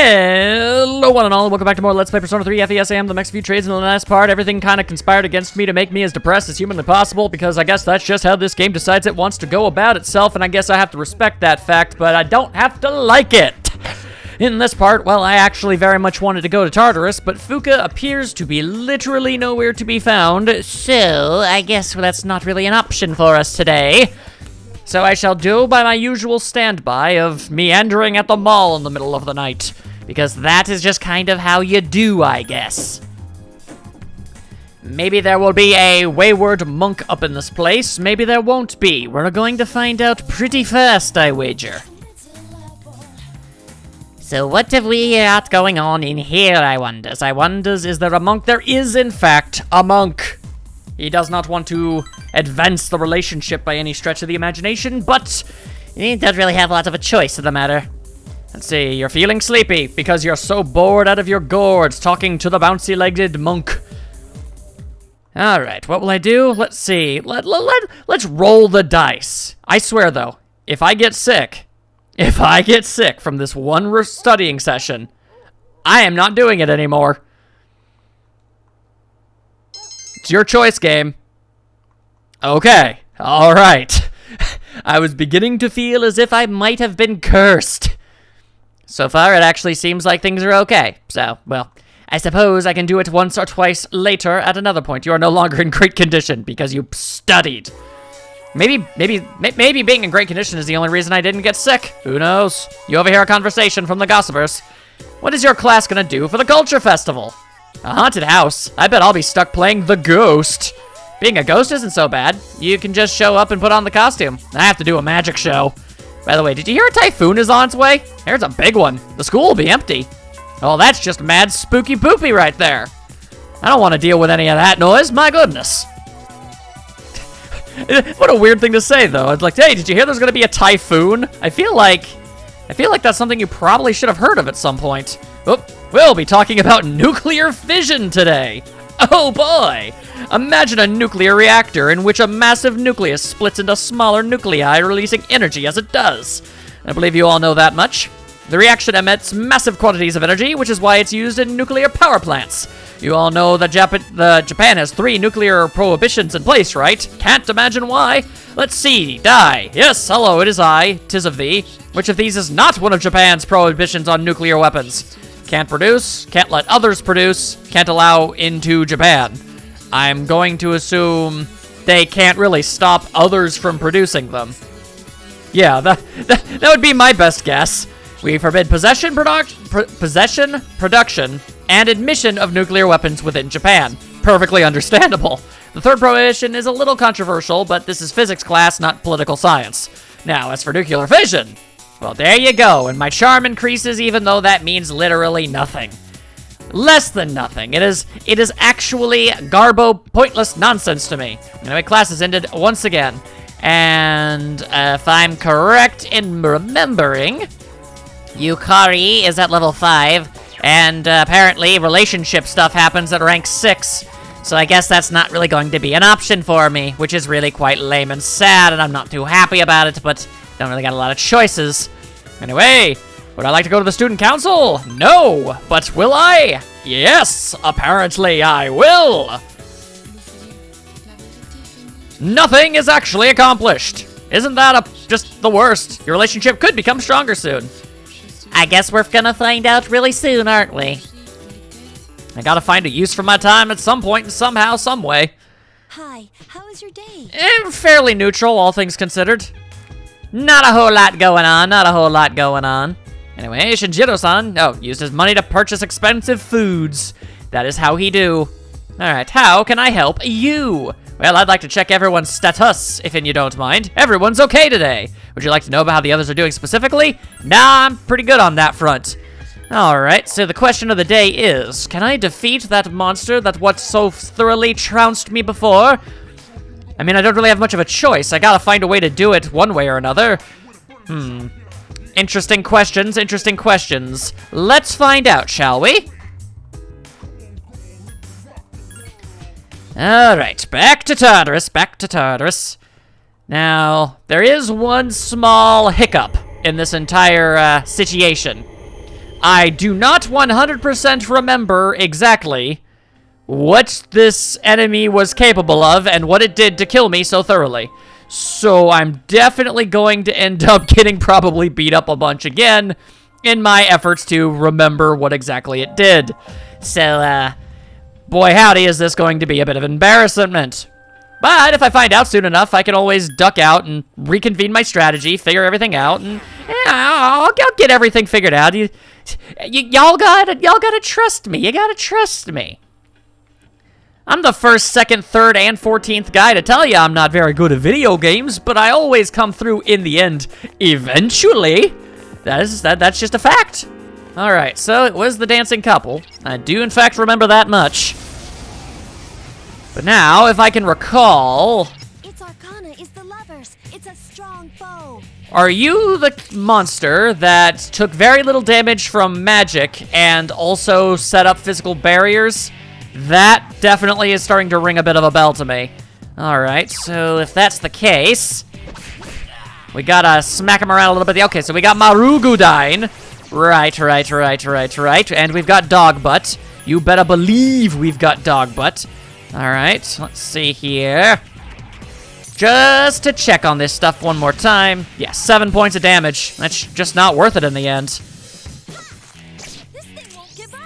Hello one and all, welcome back to more Let's Play Persona 3 FES. I am the next few trades in the last part. Everything kind of conspired against me to make me as depressed as humanly possible, because I guess that's just how this game decides it wants to go about itself, and I guess I have to respect that fact, but I don't have to like it. In this part, well, I actually very much wanted to go to Tartarus, but Fuka appears to be literally nowhere to be found, so I guess that's not really an option for us today. So I shall do by my usual standby of meandering at the mall in the middle of the night, because that is just kind of how you do, I guess. Maybe there will be a wayward monk up in this place, maybe there won't be. We're going to find out pretty fast, I wager. So what have we got going on in here, I wonders? Is there a monk? There is, in fact, a monk. He does not want to advance the relationship by any stretch of the imagination, but he doesn't really have a lot of a choice in the matter. Let's see, you're feeling sleepy because you're so bored out of your gourds talking to the bouncy-legged monk. Alright, what will I do? Let's see. Let's roll the dice. I swear, though, if I get sick from this one studying session, I am not doing it anymore. It's your choice, game. Okay, alright. I was beginning to feel as if I might have been cursed. So far, it actually seems like things are okay. So, well, I suppose I can do it once or twice later at another point. You are no longer in great condition because you studied. Maybe being in great condition is the only reason I didn't get sick. Who knows? You overhear a conversation from the gossipers. What is your class gonna do for the culture festival? A haunted house? I bet I'll be stuck playing the ghost. Being a ghost isn't so bad. You can just show up and put on the costume. I have to do a magic show. By the way, did you hear a typhoon is on its way? Here's a big one. The school will be empty. Oh, that's just mad spooky poopy right there. I don't want to deal with any of that noise. My goodness. What a weird thing to say, though. It's like, hey, did you hear there's going to be a typhoon? I feel like that's something you probably should have heard of at some point. Oh, we'll be talking about nuclear fission today. Oh boy! Imagine a nuclear reactor in which a massive nucleus splits into smaller nuclei, releasing energy as it does. I believe you all know that much. The reaction emits massive quantities of energy, which is why it's used in nuclear power plants. You all know that Japan has 3 nuclear prohibitions in place, right? Can't imagine why. Let's see. Die. Yes, hello, it is I. 'Tis of thee. Which of these is not one of Japan's prohibitions on nuclear weapons? Can't produce, can't let others produce, can't allow into Japan. I'm going to assume they can't really stop others from producing them. Yeah, that would be my best guess. We forbid possession, production, and admission of nuclear weapons within Japan. Perfectly understandable. The third prohibition is a little controversial, but this is physics class, not political science. Now, as for nuclear fission, well, there you go, and my charm increases even though that means literally nothing. Less than nothing. It is actually garbo pointless nonsense to me. Anyway, class has ended once again. And if I'm correct in remembering, Yukari is at level 5, and apparently relationship stuff happens at rank 6. So I guess that's not really going to be an option for me, which is really quite lame and sad, and I'm not too happy about it, but don't really got a lot of choices. Anyway, would I like to go to the student council? No, but will I? Yes, apparently I will. Nothing is actually accomplished. Isn't that just the worst? Your relationship could become stronger soon. I guess we're gonna find out really soon, aren't we? I gotta find a use for my time at some point and somehow, some way. Hi, how was your day? Fairly neutral, all things considered. Not a whole lot going on, Anyway, Shinjiro-san, used his money to purchase expensive foods. That is how he do. Alright, how can I help you? Well, I'd like to check everyone's status, if you don't mind. Everyone's okay today. Would you like to know about how the others are doing specifically? Nah, I'm pretty good on that front. Alright, so the question of the day is, can I defeat that monster that what so thoroughly trounced me before? I mean, I don't really have much of a choice. I gotta find a way to do it one way or another. Interesting questions. Let's find out, shall we? Alright, back to Tartarus. Now, there is one small hiccup in this entire situation. I do not 100% remember exactly what this enemy was capable of and what it did to kill me so thoroughly. So I'm definitely going to end up getting probably beat up a bunch again in my efforts to remember what exactly it did. So, boy howdy, is this going to be a bit of embarrassment. But if I find out soon enough, I can always duck out and reconvene my strategy, figure everything out, and I'll get everything figured out. Y'all gotta trust me. You gotta trust me. I'm the first, second, third, and 14th guy to tell you I'm not very good at video games, but I always come through in the end, eventually. That's just a fact. All right, so it was the dancing couple. I do, in fact, remember that much. But now, if I can recall... It's Arcana, it's the lovers. It's a strong foe. Are you the monster that took very little damage from magic and also set up physical barriers? That definitely is starting to ring a bit of a bell to me. Alright, so if that's the case, we gotta smack him around a little bit. Okay, so we got Marugudine. Right. And we've got Dog Butt. You better believe we've got Dog Butt. Alright, let's see here. Just to check on this stuff one more time. Yeah, 7 points of damage. That's just not worth it in the end.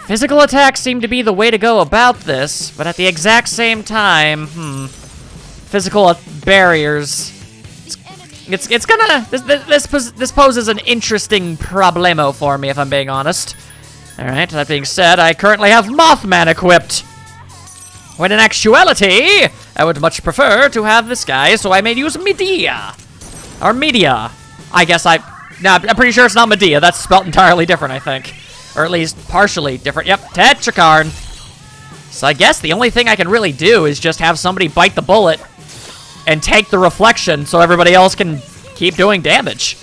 Physical attacks seem to be the way to go about this, but at the exact same time, physical barriers. It's gonna... This poses an interesting problemo for me, if I'm being honest. Alright, that being said, I currently have Mothman equipped. When in actuality, I would much prefer to have this guy, so I may use Medea. Or Medea. I guess I'm pretty sure it's not Medea. That's spelled entirely different, I think. Or at least partially different. Yep, Tetrakarn. So I guess the only thing I can really do is just have somebody bite the bullet and take the reflection so everybody else can keep doing damage.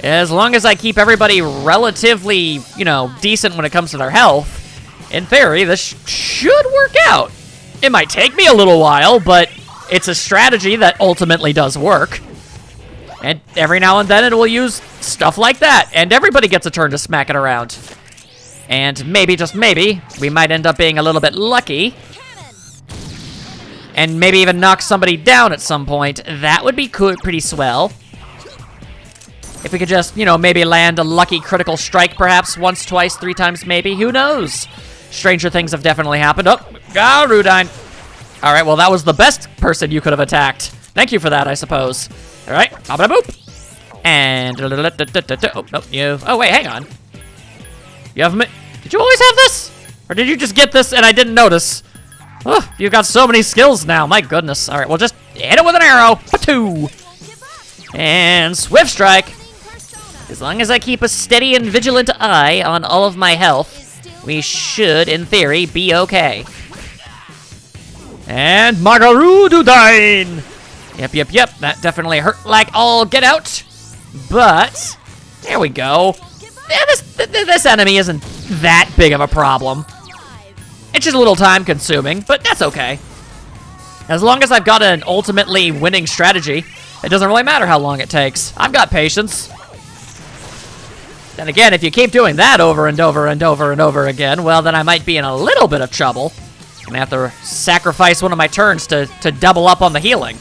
As long as I keep everybody relatively, decent when it comes to their health, in theory, this should work out. It might take me a little while, but it's a strategy that ultimately does work. And every now and then it will use stuff like that, and everybody gets a turn to smack it around. And maybe, just maybe, we might end up being a little bit lucky. And maybe even knock somebody down at some point. That would be pretty swell. If we could just, maybe land a lucky critical strike perhaps once, twice, 3 times maybe. Who knows? Stranger things have definitely happened. Oh, Rudine. All right, well, that was the best person you could have attacked. Thank you for that, I suppose. All right, boop. And, oh, nope, oh, wait, hang on. You have, did you always have this? Or did you just get this and I didn't notice? Oh, you've got so many skills now, my goodness. All right, well, just hit it with an arrow. Patoo. And Swift Strike. As long as I keep a steady and vigilant eye on all of my health, we should, in theory, be okay. And Margarududine! Yep. That definitely hurt like all get out. But, there we go. Yeah, this enemy isn't that big of a problem. It's just a little time consuming, but that's okay. As long as I've got an ultimately winning strategy, it doesn't really matter how long it takes. I've got patience. Then again, if you keep doing that over and over again, well, then I might be in a little bit of trouble. I'm gonna have to sacrifice one of my turns to double up on the healing.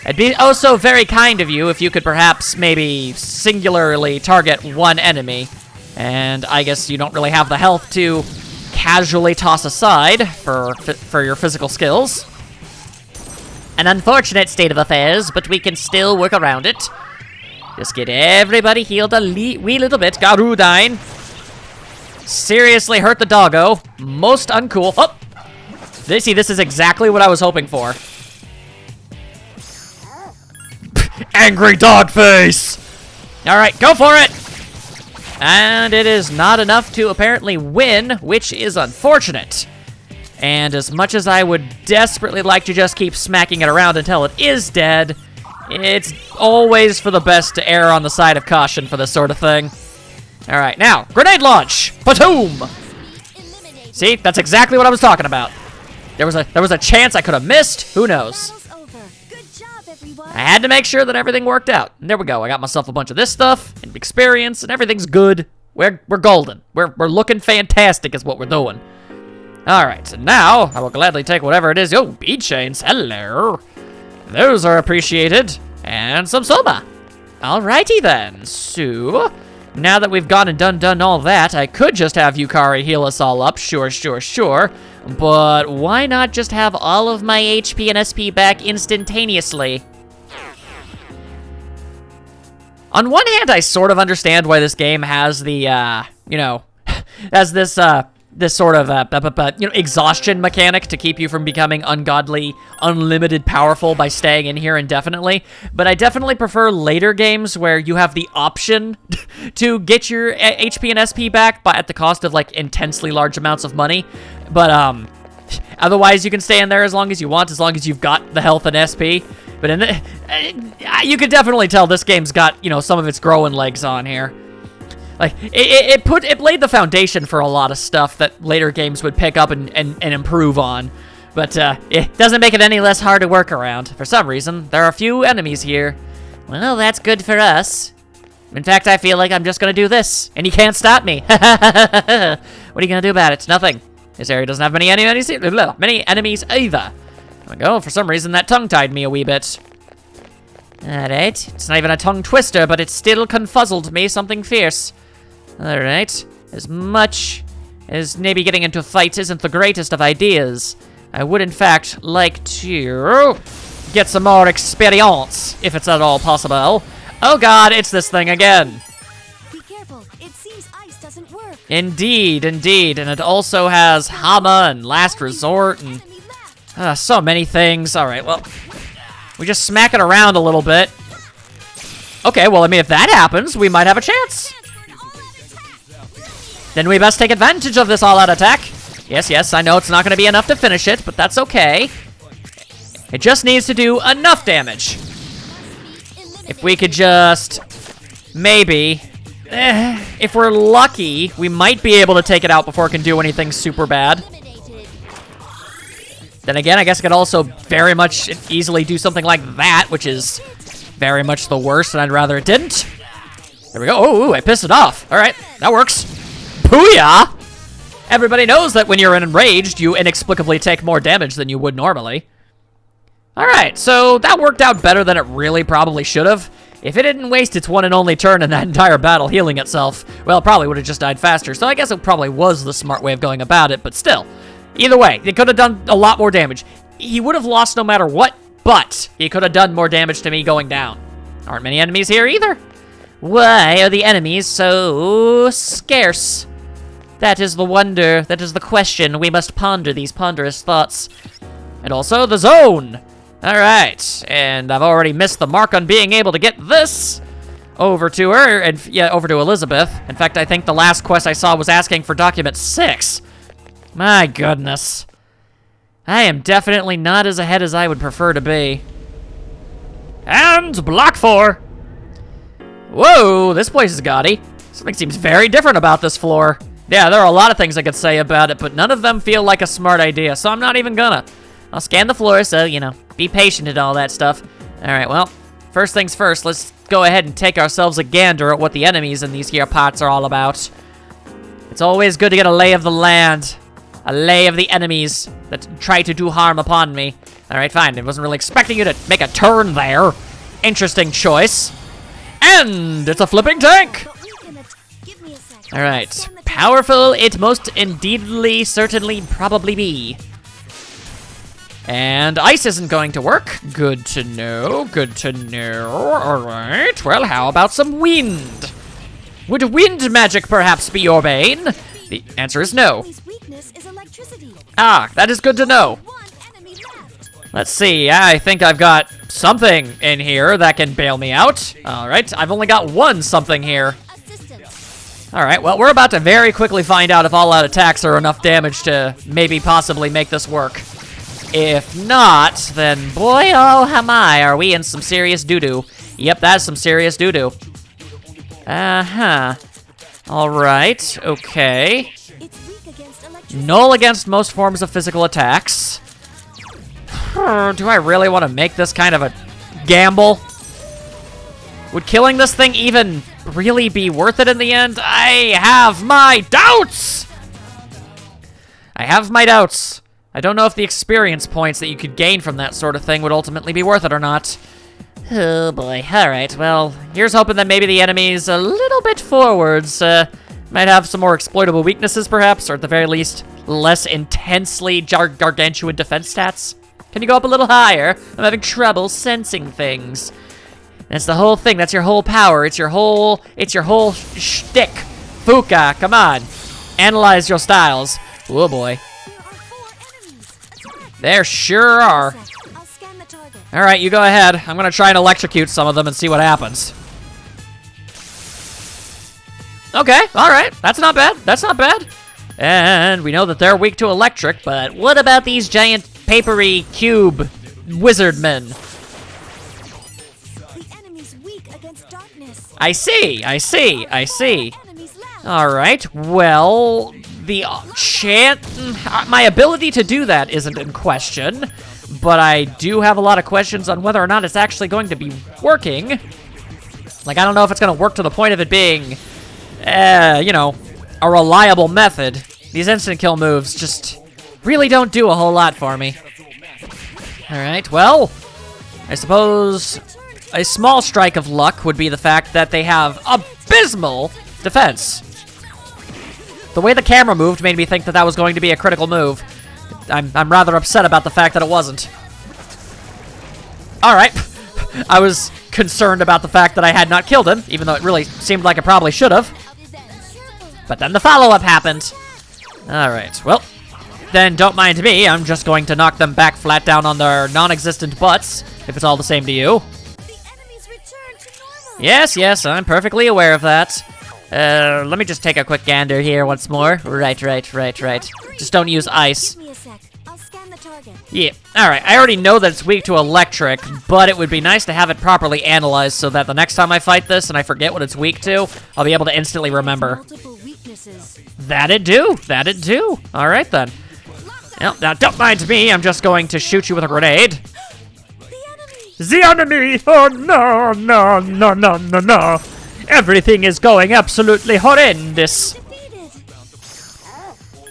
It'd be oh so very kind of you if you could perhaps maybe singularly target one enemy. And I guess you don't really have the health to casually toss aside for your physical skills. An unfortunate state of affairs, but we can still work around it. Just get everybody healed a wee little bit. Garudine. Seriously hurt the doggo. Most uncool. Oh! This is exactly what I was hoping for. Angry dog face! Alright, go for it! And it is not enough to apparently win, which is unfortunate. And as much as I would desperately like to just keep smacking it around until it is dead, it's always for the best to err on the side of caution for this sort of thing. All right, now, grenade launch! Patoom! See, that's exactly what I was talking about. There was a chance I could have missed. Who knows? I had to make sure that everything worked out. And there we go. I got myself a bunch of this stuff and experience, and everything's good. We're golden. We're looking fantastic is what we're doing. All right, so now I will gladly take whatever it is. Oh, bead chains. Hello. Those are appreciated. And some soba. Alrighty then. So, now that we've gone and done all that, I could just have Yukari heal us all up. Sure. But why not just have all of my HP and SP back instantaneously? On one hand, I sort of understand why this game has the, has this sort of, exhaustion mechanic to keep you from becoming ungodly, unlimited powerful by staying in here indefinitely. But I definitely prefer later games where you have the option to get your HP and SP back, but at the cost of, like, intensely large amounts of money. But, otherwise you can stay in there as long as you want, as long as you've got the health and SP. But you could definitely tell this game's got, some of its growing legs on here. Like, it laid the foundation for a lot of stuff that later games would pick up and improve on. But it doesn't make it any less hard to work around. For some reason, there are a few enemies here. Well, that's good for us. In fact, I feel like I'm just gonna do this, and you can't stop me. What are you gonna do about it? Nothing. This area doesn't have many enemies either. There we go. For some reason, that tongue-tied me a wee bit. Alright. It's not even a tongue twister, but it still confuzzled me something fierce. Alright. As much as maybe getting into fights isn't the greatest of ideas, I would in fact like to get some more experience, if it's at all possible. Oh god, it's this thing again. Be careful. It seems ice doesn't work. Indeed. And it also has Hama and Last Resort and so many things. Alright, well, we just smack it around a little bit. Okay, well, I mean, if that happens, we might have a chance. Then we best take advantage of this all-out attack. Yes, I know it's not going to be enough to finish it, but that's okay. It just needs to do enough damage. If we could just... maybe... if we're lucky, we might be able to take it out before it can do anything super bad. Then again, I guess I could also very much easily do something like that, which is very much the worst, and I'd rather it didn't. There we go. Oh, I pissed it off. All right, that works. Booyah! Everybody knows that when you're enraged, you inexplicably take more damage than you would normally. All right, so that worked out better than it really probably should have. If it didn't waste its one and only turn in that entire battle healing itself, well, it probably would have just died faster. So I guess it probably was the smart way of going about it, but still. Either way, it could have done a lot more damage. He would have lost no matter what, but he could have done more damage to me going down. Aren't many enemies here either. Why are the enemies so scarce? That is the wonder, that is the question. We must ponder these ponderous thoughts. And also the zone. All right, and I've already missed the mark on being able to get this over to her, and yeah, over to Elizabeth. In fact, I think the last quest I saw was asking for document 6. My goodness. I am definitely not as ahead as I would prefer to be. And block 4. Whoa, this place is gaudy. Something seems very different about this floor. Yeah, there are a lot of things I could say about it, but none of them feel like a smart idea, so I'm not even gonna. I'll scan the floor, so, be patient and all that stuff. Alright, well, first things first, let's go ahead and take ourselves a gander at what the enemies in these here parts are all about. It's always good to get a lay of the land. A lay of the enemies that try to do harm upon me. Alright, fine. I wasn't really expecting you to make a turn there. Interesting choice. And it's a flipping tank! Alright. Powerful it most indeedly, certainly, probably be. And ice isn't going to work. Good to know, good to know. Alright, well, how about some wind? Would wind magic perhaps be your bane? The answer is no. Ah, that is good to know. Let's see, I think I've got something in here that can bail me out. Alright, I've only got one something here. Alright, well, we're about to very quickly find out if all-out attacks are enough damage to maybe possibly make this work. If not, then boy oh my, are we in some serious doo-doo. Yep, that's some serious doo-doo. Uh-huh. Alright, okay. Null against most forms of physical attacks. Do I really want to make this kind of a gamble. Would killing this thing even really be worth it in the end? I have my doubts! I have my doubts. I don't know if the experience points that you could gain from that sort of thing would ultimately be worth it or not. Oh boy, alright, well, here's hoping that maybe the enemies a little bit forwards might have some more exploitable weaknesses perhaps, or at the very least, less intensely gargantuan defense stats. Can you go up a little higher? I'm having trouble sensing things. That's the whole thing, that's your whole power, it's your whole shtick. Fuka, come on. Analyze your styles. Oh boy. There sure are. I'll scan the target. Alright, you go ahead. I'm gonna try and electrocute some of them and see what happens. Okay, alright. That's not bad. That's not bad. And we know that they're weak to electric, but what about these giant papery cube wizard men? The enemy's weak against darkness. I see. Enemies left. Alright, well, the my ability to do that isn't in question, but I do have a lot of questions on whether or not it's actually going to be working. Like, I don't know if it's going to work to the point of it being, you know, a reliable method. These instant kill moves just really don't do a whole lot for me. Alright, well, I suppose a small strike of luck would be the fact that they have abysmal defense. The way the camera moved made me think that that was going to be a critical move. I'm rather upset about the fact that it wasn't. Alright. I was concerned about the fact that I had not killed him, even though it really seemed like I probably should have. But then the follow-up happened. Alright, well, then don't mind me. I'm just going to knock them back flat down on their non-existent butts, if it's all the same to you. The enemies return to normal. Yes, I'm perfectly aware of that. Let me just take a quick gander here once more. Right. Just don't use ice. Give me a sec. I'll scan the target. Yeah, alright, I already know that it's weak to electric, but it would be nice to have it properly analyzed so that the next time I fight this and I forget what it's weak to, I'll be able to instantly remember. Multiple weaknesses. That'd do. Alright then. Now, don't mind me, I'm just going to shoot you with a grenade. The enemy! Oh no. Everything is going absolutely horrendous. Defeated.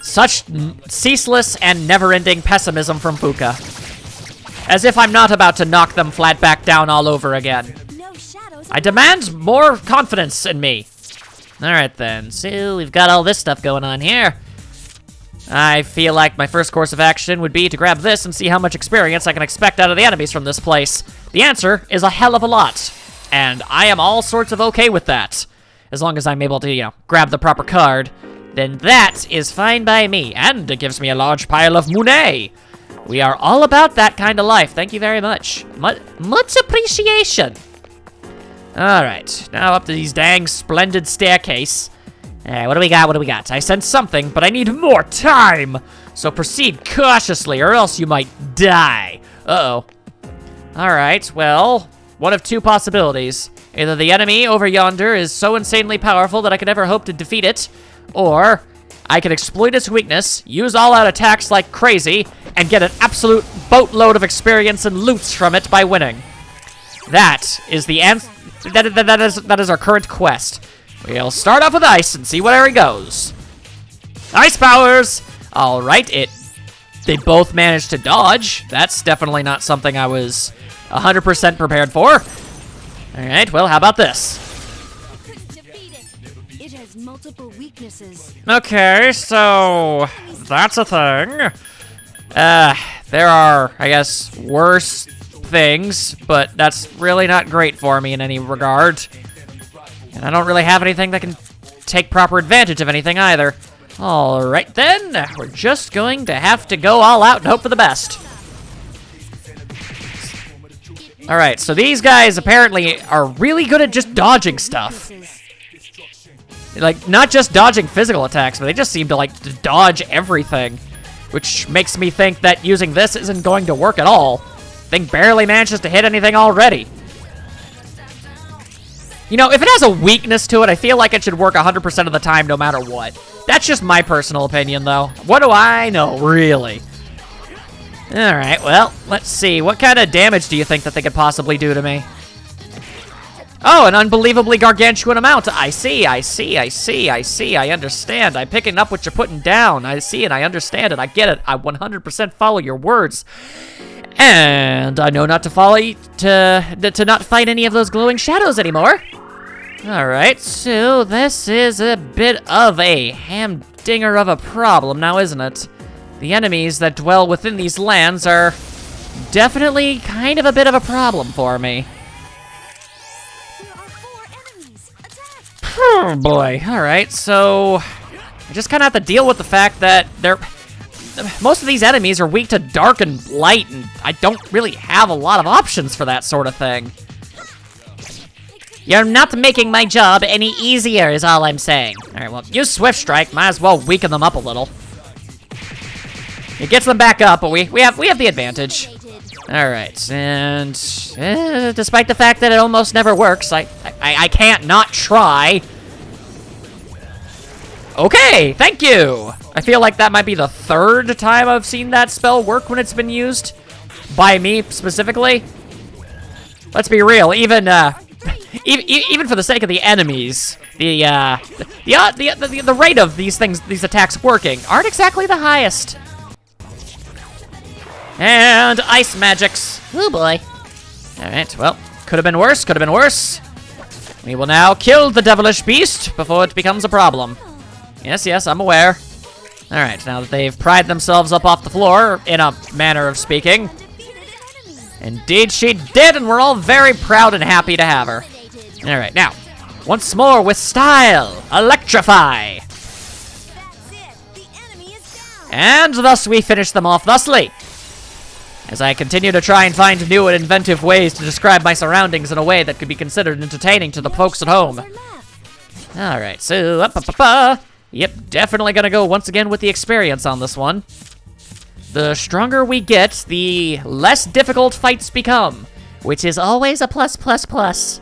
Such ceaseless and never-ending pessimism from Fuka. As if I'm not about to knock them flat back down all over again. No shadows. I demand more confidence in me. Alright then, so we've got all this stuff going on here. I feel like my first course of action would be to grab this and see how much experience I can expect out of the enemies from this place. The answer is a hell of a lot. And I am all sorts of okay with that. As long as I'm able to, you know, grab the proper card, then that is fine by me. And it gives me a large pile of money. We are all about that kind of life. Thank you very much. Much appreciation. All right, now up to these dang splendid staircase. What do we got? I sense something, but I need more time. So proceed cautiously, or else you might die. Uh-oh. All right, well, one of two possibilities. Either the enemy over yonder is so insanely powerful that I could never hope to defeat it, or I can exploit its weakness, use all-out attacks like crazy, and get an absolute boatload of experience and loots from it by winning. That is the answer. That is our current quest. We'll start off with ice and see where he goes. Ice powers! Alright, they both managed to dodge. That's definitely not something I was 100% prepared for. Alright, well, how about this? Couldn't defeat it. It has multiple weaknesses. Okay, so that's a thing. There are, I guess, worse things, but that's really not great for me in any regard. And I don't really have anything that can take proper advantage of anything either. Alright then, we're just going to have to go all out and hope for the best. Alright, so these guys apparently are really good at just dodging stuff. Like, not just dodging physical attacks, but they just seem to, like, to dodge everything. Which makes me think that using this isn't going to work at all. Thing barely manages to hit anything already. You know, if it has a weakness to it, I feel like it should work 100% of the time no matter what. That's just my personal opinion, though. What do I know, really? Alright, well, let's see. What kind of damage do you think that they could possibly do to me? Oh, an unbelievably gargantuan amount. I see, I understand. I'm picking up what you're putting down. I see it, I understand it, I get it. I 100% follow your words. And I know not to follow to not fight any of those glowing shadows anymore. Alright, so this is a bit of a hamdinger of a problem now, isn't it? The enemies that dwell within these lands are definitely kind of a bit of a problem for me. There are 4 enemies. Attack! Oh boy, alright, so I just kind of have to deal with the fact that most of these enemies are weak to dark and light, and I don't really have a lot of options for that sort of thing. You're not making my job any easier is all I'm saying. Alright, well, use Swift Strike, might as well weaken them up a little. It gets them back up, but we have the advantage. Alright, and despite the fact that it almost never works, I can't not try. Okay, thank you! I feel like that might be the 3rd time I've seen that spell work when it's been used. By me, specifically. Let's be real, even for the sake of the enemies, the rate of these attacks working aren't exactly the highest. And ice magics. Oh boy. Alright, well, could have been worse, could have been worse. We will now kill the devilish beast before it becomes a problem. Yes, I'm aware. Alright, now that they've pried themselves up off the floor, in a manner of speaking. Indeed she did, and we're all very proud and happy to have her. Alright, now, once more with style, electrify. That's it. The enemy is down. And thus we finish them off thusly. As I continue to try and find new and inventive ways to describe my surroundings in a way that could be considered entertaining to the folks at home. Alright, so, yep, definitely gonna go once again with the experience on this one. The stronger we get, the less difficult fights become, which is always a plus, plus, plus.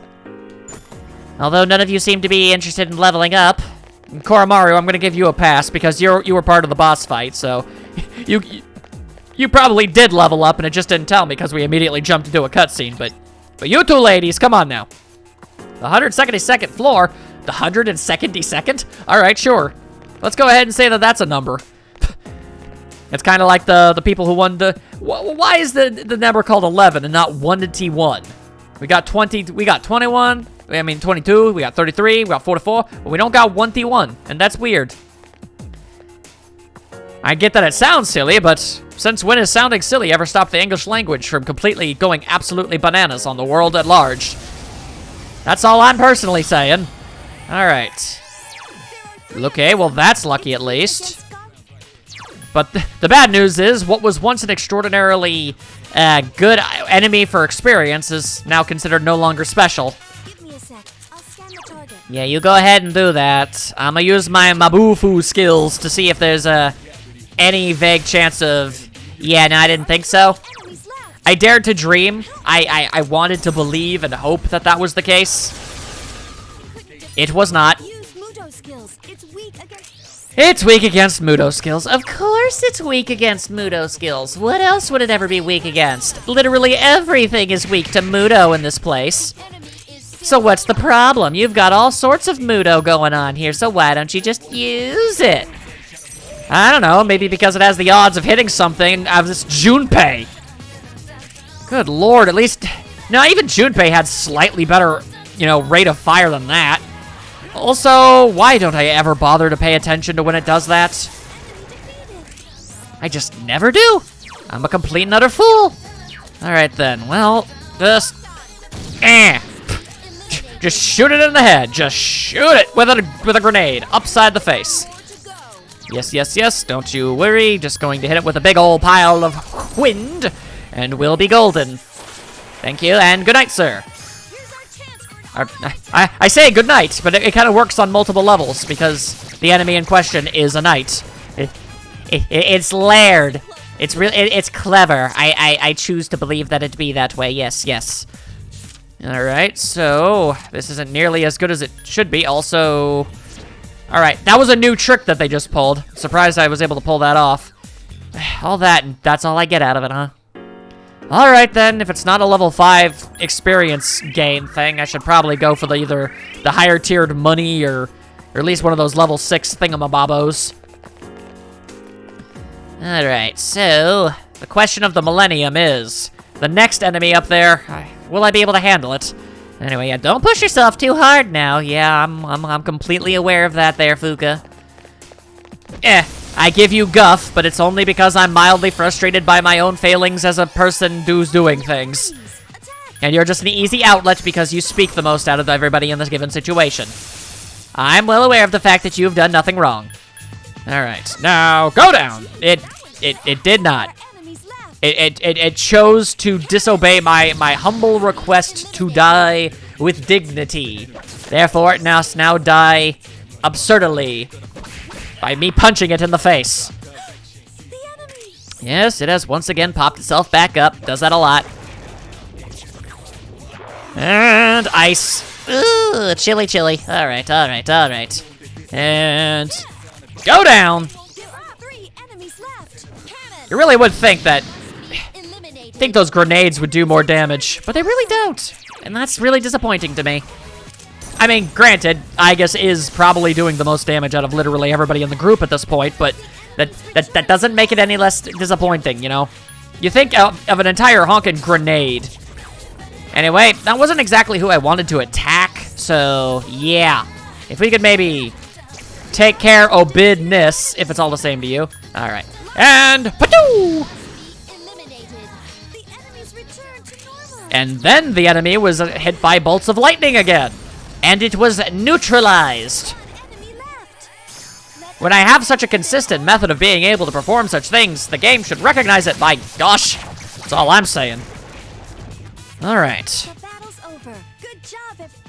Although none of you seem to be interested in leveling up. Koromaru, I'm gonna give you a pass because you were part of the boss fight, so you probably did level up and it just didn't tell me because we immediately jumped into a cutscene, but you two ladies, come on now. The 172nd floor? The 172nd? Alright, sure. Let's go ahead and say that that's a number. It's kind of like the people who won the... Why is the number called 11 and not 1 to T1? We got 20, we got 21, I mean 22, we got 33, we got 44, but we don't got 1 T1, and that's weird. I get that it sounds silly, but since when has sounding silly ever stopped the English language from completely going absolutely bananas on the world at large? That's all I'm personally saying. Alright. Okay, well that's lucky at least. But the bad news is, what was once an extraordinarily good enemy for experience is now considered no longer special. Give me a sec. I'll scan the target. Yeah, you go ahead and do that. I'm gonna use my Mabufu skills to see if there's any vague chance of... Yeah, no, I didn't think so. Enemies left. I dared to dream. I wanted to believe and hope that that was the case. It was not. Use Mudo skills. It's weak against... It's weak against Mudo skills. Of course it's weak against Mudo skills. What else would it ever be weak against? Literally everything is weak to Mudo in this place. Enemy is still... So what's the problem? You've got all sorts of Mudo going on here, so why don't you just use it? I don't know, maybe because it has the odds of hitting something of this Junpei. Good lord, at least... No, even Junpei had slightly better, rate of fire than that. Also, why don't I ever bother to pay attention to when it does that? I just never do. I'm a complete and utter fool. Alright then, well, just shoot it in the head. Just shoot it with a grenade upside the face. Yes, don't you worry. Just going to hit it with a big old pile of wind, and we'll be golden. Thank you, and good night, sir. I say good night, but it kind of works on multiple levels because the enemy in question is a knight. It's layered. It's clever. I choose to believe that it be that way. Yes. All right, so this isn't nearly as good as it should be. Also, all right, that was a new trick that they just pulled. Surprised I was able to pull that off. All that, and that's all I get out of it, huh? Alright then, if it's not a level 5 experience gain thing, I should probably go for either the higher tiered money or at least one of those level 6 thingamabobos. Alright, so the question of the millennium is, the next enemy up there, will I be able to handle it? Anyway, yeah, don't push yourself too hard now. Yeah, I'm completely aware of that there, Fuka. I give you guff, but it's only because I'm mildly frustrated by my own failings as a person who's doing things. And you're just an easy outlet because you speak the most out of everybody in this given situation. I'm well aware of the fact that you've done nothing wrong. Alright, now go down! It did not. It chose to disobey my humble request to die with dignity. Therefore, it must now die absurdly by me punching it in the face. Yes, it has once again popped itself back up. Does that a lot. And ice. Ooh, chilly, chilly. Alright. And go down. You really would think that... those grenades would do more damage, but they really don't. And that's really disappointing to me. I mean, granted, Aegis is probably doing the most damage out of literally everybody in the group at this point, but that doesn't make it any less disappointing, you know? You think of an entire honkin' grenade. Anyway, that wasn't exactly who I wanted to attack, so yeah. If we could maybe take care Obidness, if it's all the same to you. Alright. And patoo! And then the enemy was hit by bolts of lightning again. And it was neutralized. When I have such a consistent method of being able to perform such things, the game should recognize it, by gosh. That's all I'm saying. Alright.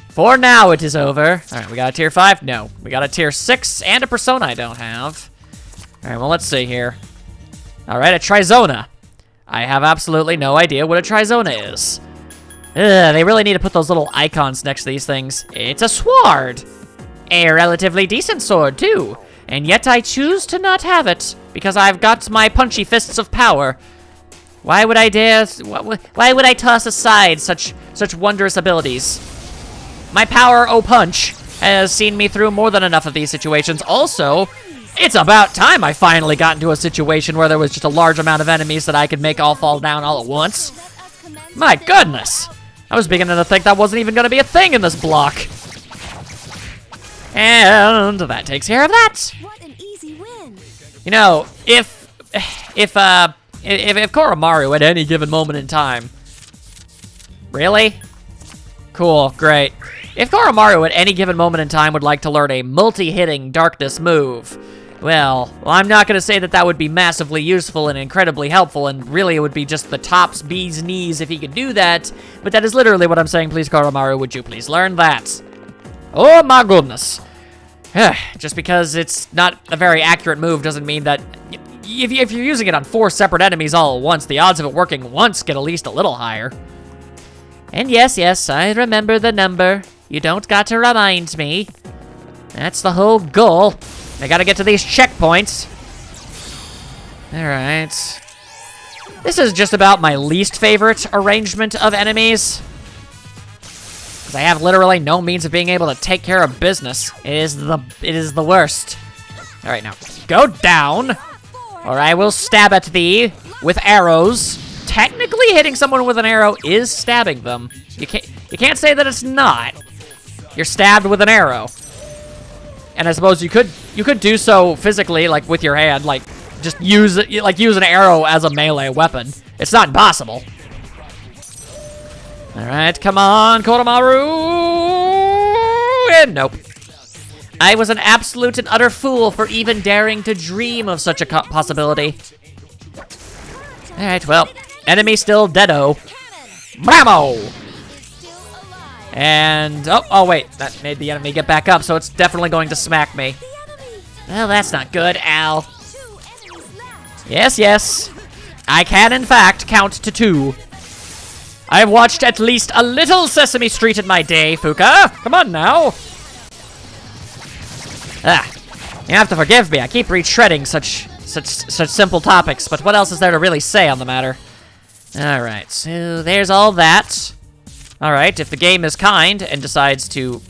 For now, it is over. Alright, we got a tier 5? No. We got a tier 6 and a persona I don't have. Alright, well, let's see here. Alright, a Trizona. I have absolutely no idea what a Trizona is. They really need to put those little icons next to these things. It's a sword. A relatively decent sword, too. And yet I choose to not have it, because I've got my punchy fists of power. Why would I dare... why would I toss aside such wondrous abilities? My power, punch, has seen me through more than enough of these situations. Also, it's about time I finally got into a situation where there was just a large amount of enemies that I could make all fall down all at once. My goodness! I was beginning to think that wasn't even going to be a thing in this block. And that takes care of that. What an easy win. You know, if Koromaru at any given moment in time... Really? Cool, great. If Koromaru at any given moment in time would like to learn a multi-hitting darkness move, well, I'm not going to say that would be massively useful and incredibly helpful, and really it would be just the top's bee's knees if he could do that, but that is literally what I'm saying. Please, Koromaru, would you please learn that? Oh my goodness. Just because it's not a very accurate move doesn't mean that... If you're using it on 4 separate enemies all at once, the odds of it working once get at least a little higher. And yes, I remember the number. You don't got to remind me. That's the whole goal. I gotta get to these checkpoints. Alright. This is just about my least favorite arrangement of enemies. Because I have literally no means of being able to take care of business. It is the worst. Alright, now, go down. Or I will stab at thee with arrows. Technically, hitting someone with an arrow is stabbing them. You can't say that it's not. You're stabbed with an arrow. And I suppose you could do so physically, like with your hand, like just use an arrow as a melee weapon. It's not impossible. All right, come on, Koromaru, and nope. I was an absolute and utter fool for even daring to dream of such a possibility. All right, well, enemy still deado. Blammo! And, oh wait, that made the enemy get back up, so it's definitely going to smack me. Well, that's not good, Al. Yes. I can, in fact, count to 2. I've watched at least a little Sesame Street in my day, Fuka. Come on now. You have to forgive me. I keep retreading such such simple topics, but what else is there to really say on the matter? Alright, so there's all that. Alright, if the game is kind and decides to...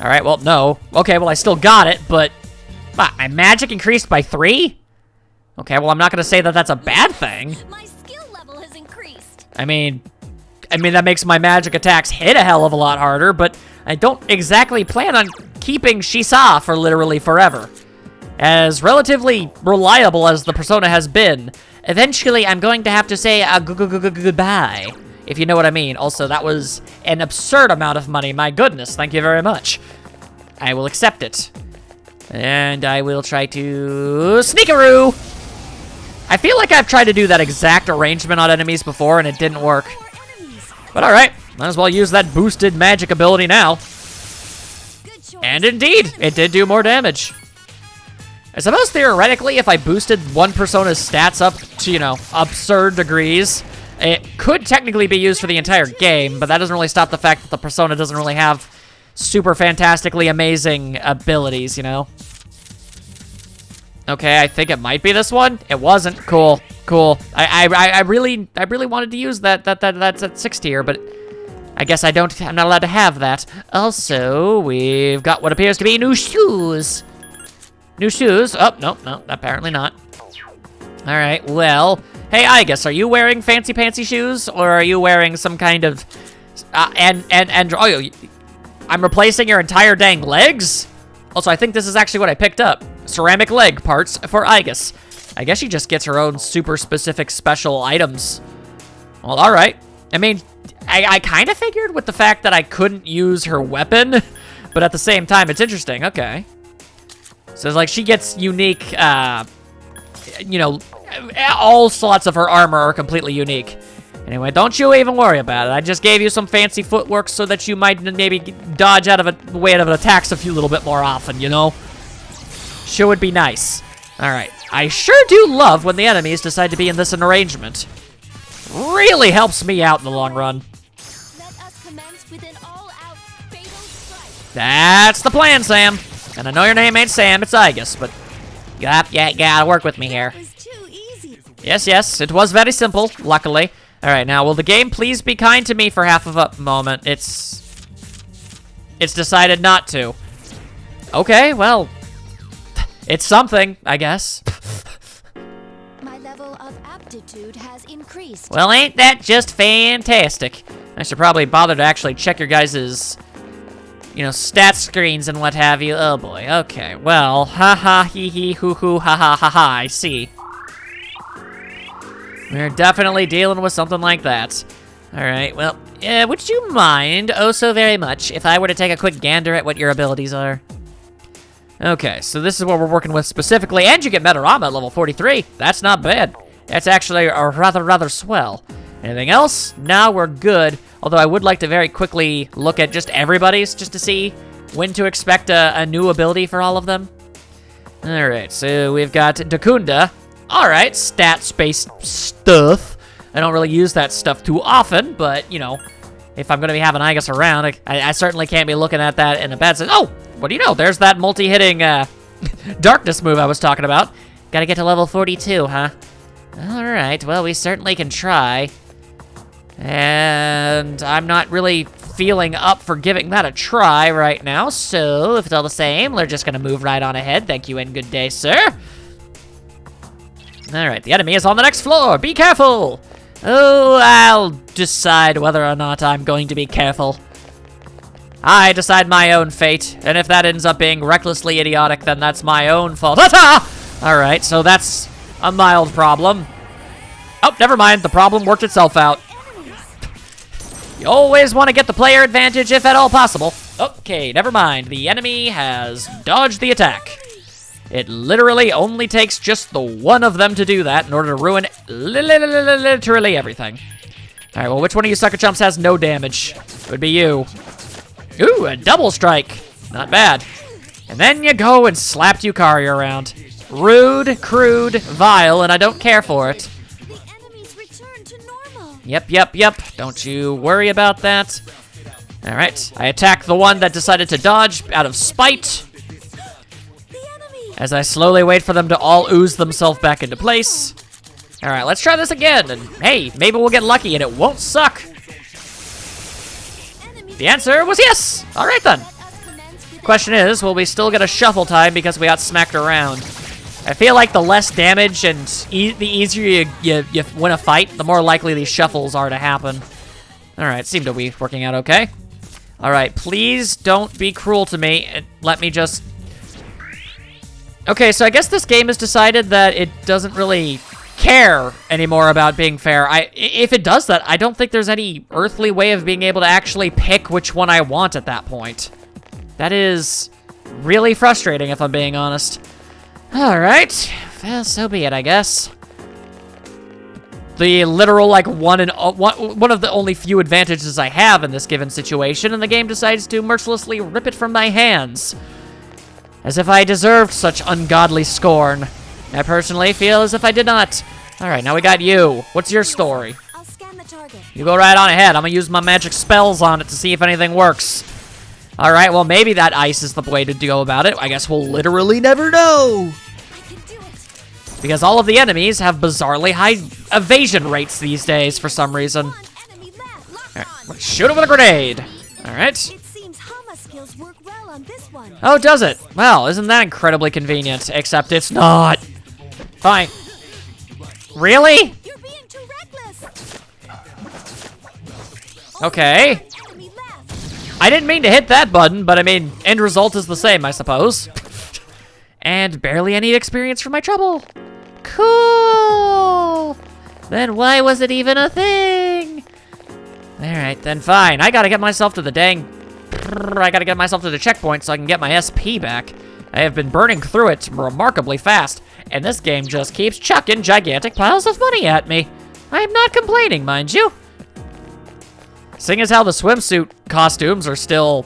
Alright, well, no. Okay, well, I still got it, but... My magic increased by 3? Okay, well, I'm not gonna say that that's a bad thing. My skill level has increased. I mean, that makes my magic attacks hit a hell of a lot harder, but I don't exactly plan on keeping Shisa for literally forever. As relatively reliable as the persona has been, eventually I'm going to have to say goodbye, if you know what I mean. Also, that was an absurd amount of money. My goodness, thank you very much. I will accept it. And I will try to sneakaroo. I feel like I've tried to do that exact arrangement on enemies before and it didn't work. But alright, might as well use that boosted magic ability now. And indeed, it did do more damage. I suppose theoretically, if I boosted one persona's stats up to, you know, absurd degrees, it could technically be used for the entire game, but that doesn't really stop the fact that the persona doesn't really have super fantastically amazing abilities, you know? Okay, I think it might be this one. It wasn't. Cool. I really wanted to use that's at 6 tier, but I guess I'm not allowed to have that. Also, we've got what appears to be new shoes. New shoes. Oh, no, apparently not. All right, well, hey, Igus, are you wearing fancy pantsy shoes, or are you wearing some kind of, I'm replacing your entire dang legs? Also, I think this is actually what I picked up. Ceramic leg parts for Igus. I guess she just gets her own super specific special items. Well, all right. I mean, I kind of figured with the fact that I couldn't use her weapon, but at the same time, it's interesting. Okay. So it's like she gets unique, you know, all slots of her armor are completely unique. Anyway, don't you even worry about it. I just gave you some fancy footwork so that you might maybe dodge out of the way of attacks a little bit more often, you know? Sure would be nice. Alright, I sure do love when the enemies decide to be in this arrangement. Really helps me out in the long run. Let us commence with an all-out fatal strike. That's the plan, Sam. And I know your name ain't Sam, it's Igus, but you gotta work with me here. It was too easy. Yes, it was very simple, luckily. Alright, now, will the game please be kind to me for half of a moment? It's decided not to. Okay, well, it's something, I guess. My level of aptitude has increased. Well, ain't that just fantastic? I should probably bother to actually check your guys's, you know, stat screens and what have you. Oh boy, okay, well, ha hee hee hoo hoo ha I see. We're definitely dealing with something like that. Alright, well, would you mind, oh so very much, if I were to take a quick gander at what your abilities are? Okay, so this is what we're working with specifically, and you get Metarama at level 43. That's not bad. That's actually a rather swell. Anything else? No, we're good. Although I would like to very quickly look at just everybody's, just to see when to expect a new ability for all of them. Alright, so we've got Dakunda. Alright, stats-based stuff. I don't really use that stuff too often, but, you know, if I'm going to be having Igus around, I certainly can't be looking at that in a bad sense. Oh, what do you know? There's that multi-hitting darkness move I was talking about. Gotta get to level 42, huh? Alright, well, we certainly can try. And I'm not really feeling up for giving that a try right now, so if it's all the same, we're just going to move right on ahead. Thank you and good day, sir. Alright, the enemy is on the next floor. Be careful! Oh, I'll decide whether or not I'm going to be careful. I decide my own fate, and if that ends up being recklessly idiotic, then that's my own fault. Ta-ta! Alright, so that's a mild problem. Oh, never mind. The problem worked itself out. You always want to get the player advantage if at all possible. Okay, never mind. The enemy has dodged the attack. It literally only takes just the one of them to do that in order to ruin literally everything. All right, well, which one of you sucker chumps has no damage? It would be you. Ooh, a double strike. Not bad. And then you go and slap Yukari around. Rude, crude, vile, and I don't care for it. The enemies return to normal. Yep. Don't you worry about that. All right, I attack the one that decided to dodge out of spite. The enemy. as I slowly wait for them to all ooze themselves back into place. All right, let's try this again, and hey, maybe we'll get lucky and it won't suck. The answer was yes. All right then. Question is, will we still get a shuffle time because we got smacked around? I feel like the less damage and the easier you win a fight, the more likely these shuffles are to happen. All right, seem to be working out okay. All right, please don't be cruel to me and let me just... Okay, so I guess this game has decided that it doesn't really care anymore about being fair. If it does that, I don't think there's any earthly way of being able to actually pick which one I want at that point. That is really frustrating, if I'm being honest. All right, well, so be it, I guess. The literal, like, one of the only few advantages I have in this given situation, and the game decides to mercilessly rip it from my hands. As if I deserved such ungodly scorn. I personally feel as if I did not. All right, now we got you. What's your story? I'll scan the target. You go right on ahead. I'm gonna use my magic spells on it to see if anything works. All right, well, maybe that ice is the way to go about it. I guess we'll literally never know. I can do it. Because all of the enemies have bizarrely high evasion rates these days for some reason. One enemy left. Lock All right, on. let's shoot him with a grenade. All right. It seems Hama skills work well on this one. Oh, does it? Well, isn't that incredibly convenient? Except it's not. Fine. Really? You're being too reckless. Okay. One enemy left. I didn't mean to hit that button, but I mean, end result is the same, I suppose. And barely any experience for my trouble. Cool. Then why was it even a thing? Alright, then fine. I gotta get myself to the checkpoint so I can get my SP back. I have been burning through it remarkably fast, and this game just keeps chucking gigantic piles of money at me. I am not complaining, mind you. Seeing as how the swimsuit costumes are still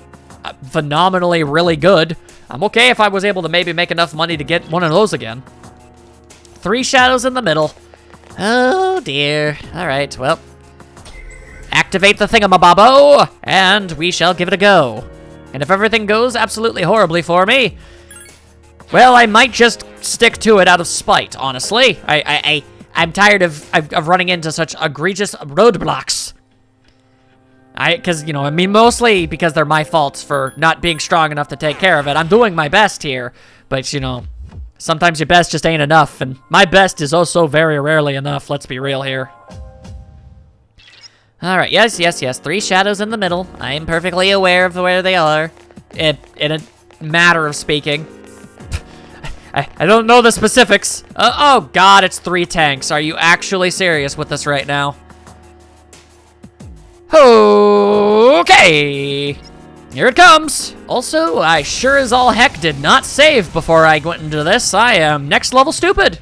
phenomenally really good, I'm okay if I was able to maybe make enough money to get one of those again. 3 shadows in the middle. Oh dear. Alright, well. Activate the thingamabobbo, and we shall give it a go. And if everything goes absolutely horribly for me, well, I might just stick to it out of spite, honestly. I'm tired of running into such egregious roadblocks. Because, you know, I mean, mostly because they're my fault for not being strong enough to take care of it. I'm doing my best here, but, you know, sometimes your best just ain't enough, and my best is oh so very rarely enough, let's be real here. Alright, yes, 3 shadows in the middle. I am perfectly aware of where they are, in a matter of speaking. I don't know the specifics. Oh god, it's 3 tanks. Are you actually serious with this right now? Okay, here it comes. Also, I sure as all heck did not save before I went into this. I am next level stupid.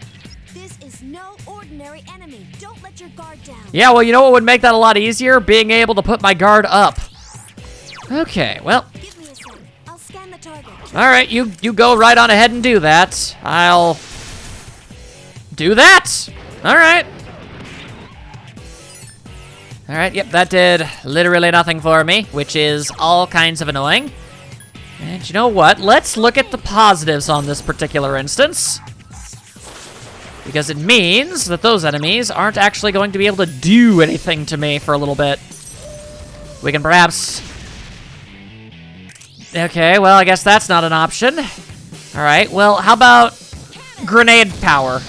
This is no ordinary enemy. Don't let your guard down. Yeah, well, you know what would make that a lot easier? Being able to put my guard up. Okay, well. Give me a sec. I'll scan the target. All right, you go right on ahead and do that. I'll do that. All right. All right, yep, that did literally nothing for me, which is all kinds of annoying. And you know what? Let's look at the positives on this particular instance. Because it means that those enemies aren't actually going to be able to do anything to me for a little bit. We can perhaps... Okay, well, I guess that's not an option. All right, well, how about grenade power?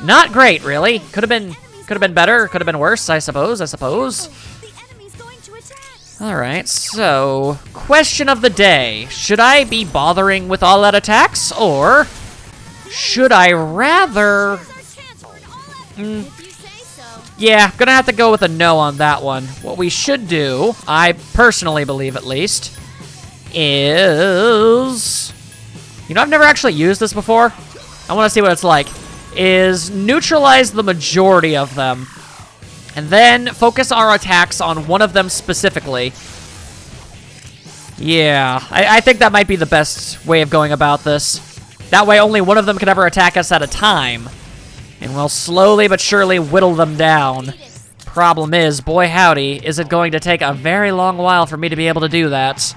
Not great, really. Could have been better, could have been worse, I suppose. The enemy's going to attack. All right, so question of the day. Should I be bothering with all-out attacks, or should I rather... Here's our chance for an all-out. If you say so. Yeah, gonna have to go with a no on that one. What we should do, I personally believe at least, is... You know, I've never actually used this before. I want to see what it's like. Is neutralize the majority of them, and then focus our attacks on one of them specifically. Yeah, I think that might be the best way of going about this. That way only one of them can ever attack us at a time, and we'll slowly but surely whittle them down. Problem is, boy howdy, is it going to take a very long while for me to be able to do that.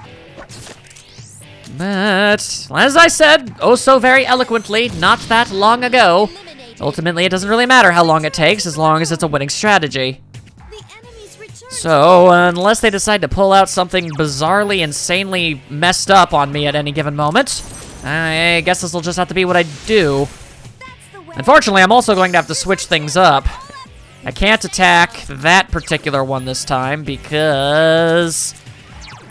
But, as I said, oh so very eloquently, not that long ago, ultimately it doesn't really matter how long it takes as long as it's a winning strategy. So, unless they decide to pull out something bizarrely, insanely messed up on me at any given moment, I guess this will just have to be what I do. Unfortunately, I'm also going to have to switch things up. I can't attack that particular one this time because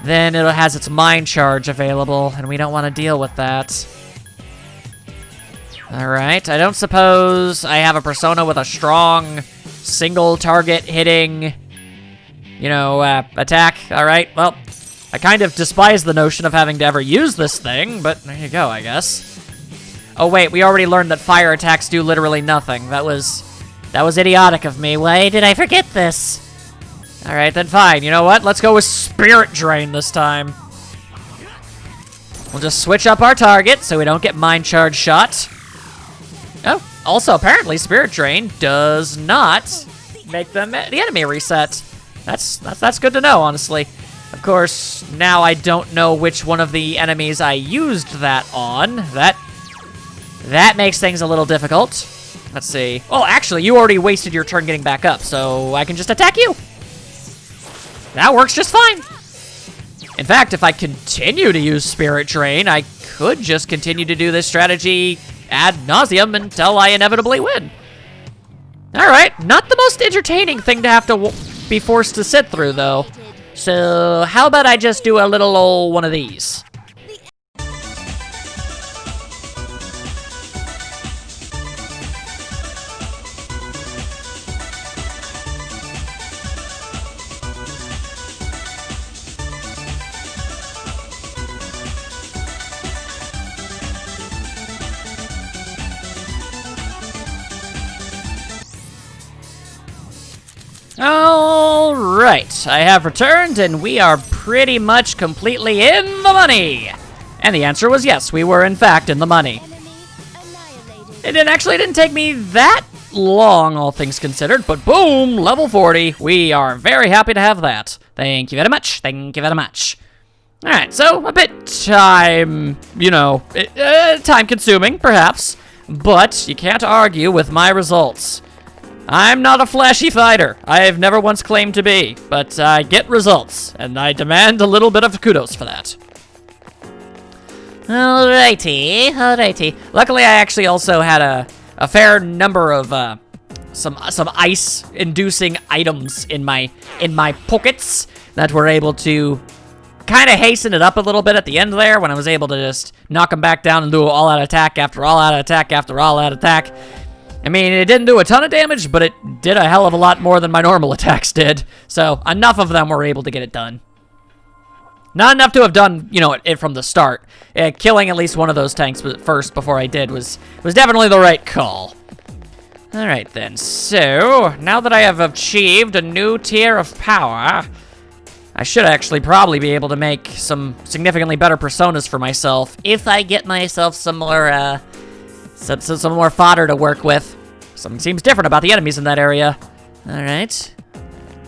then it has its mind charge available, and we don't want to deal with that. Alright, I don't suppose I have a persona with a strong single target hitting, you know, attack. Alright, well, I kind of despise the notion of having to ever use this thing, but there you go, I guess. Oh wait, we already learned that fire attacks do literally nothing. That was idiotic of me. Why did I forget this? Alright, then fine. You know what? Let's go with Spirit Drain this time. We'll just switch up our target so we don't get Mind Charge shot. Oh, also apparently Spirit Drain does not make the enemy reset. That's good to know, honestly. Of course, now I don't know which one of the enemies I used that on. That makes things a little difficult. Let's see. Oh, actually, you already wasted your turn getting back up, so I can just attack you. That works just fine. In fact, if I continue to use Spirit Drain, I could just continue to do this strategy ad nauseum until I inevitably win. Alright, not the most entertaining thing to have to be forced to sit through, though. So, how about I just do a little old one of these? Alright, I have returned and we are pretty much completely in the money! And the answer was yes, we were in fact in the money. It didn't take me that long, all things considered, but boom, level 40. We are very happy to have that. Thank you very much, thank you very much. Alright, so a bit time, you know, time consuming, perhaps, but you can't argue with my results. I'm not a flashy fighter. I have never once claimed to be, but I get results, and I demand a little bit of kudos for that. Alrighty. Luckily, I actually also had a fair number of some ice-inducing items in my pockets that were able to kind of hasten it up a little bit at the end there when I was able to just knock them back down and do all-out attack after all-out attack after all-out attack. I mean, it didn't do a ton of damage, but it did a hell of a lot more than my normal attacks did. So, enough of them were able to get it done. Not enough to have done, you know, it from the start. Killing at least one of those tanks first before I did was definitely the right call. Alright then, so, now that I have achieved a new tier of power, I should actually probably be able to make some significantly better personas for myself if I get myself some more, some more fodder to work with. Something seems different about the enemies in that area. Alright.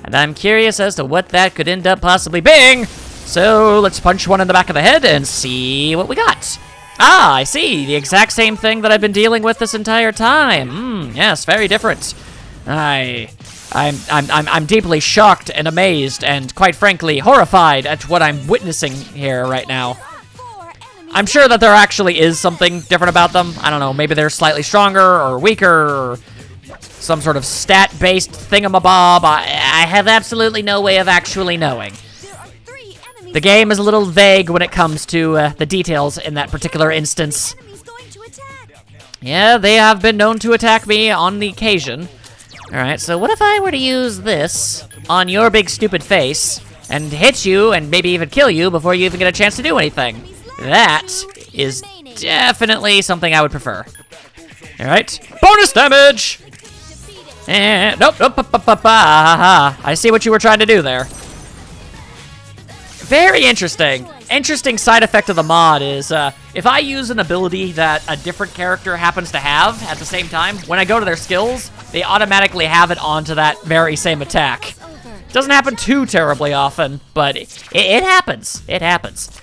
And I'm curious as to what that could end up possibly being. So, let's punch one in the back of the head and see what we got. Ah, I see. The exact same thing that I've been dealing with this entire time. Yes, very different. I'm deeply shocked and amazed and, quite frankly, horrified at what I'm witnessing here right now. I'm sure that there actually is something different about them. I don't know, maybe they're slightly stronger or weaker or some sort of stat-based thingamabob. I have absolutely no way of actually knowing. The game is a little vague when it comes to the details in that particular instance. Yeah, they have been known to attack me on the occasion. Alright, so what if I were to use this on your big stupid face and hit you and maybe even kill you before you even get a chance to do anything? That is definitely something I would prefer. Alright, bonus damage! Nope. I see what you were trying to do there. Very interesting. Interesting side effect of the mod is, if I use an ability that a different character happens to have at the same time, when I go to their skills, they automatically have it onto that very same attack. Doesn't happen too terribly often, but it happens. It happens.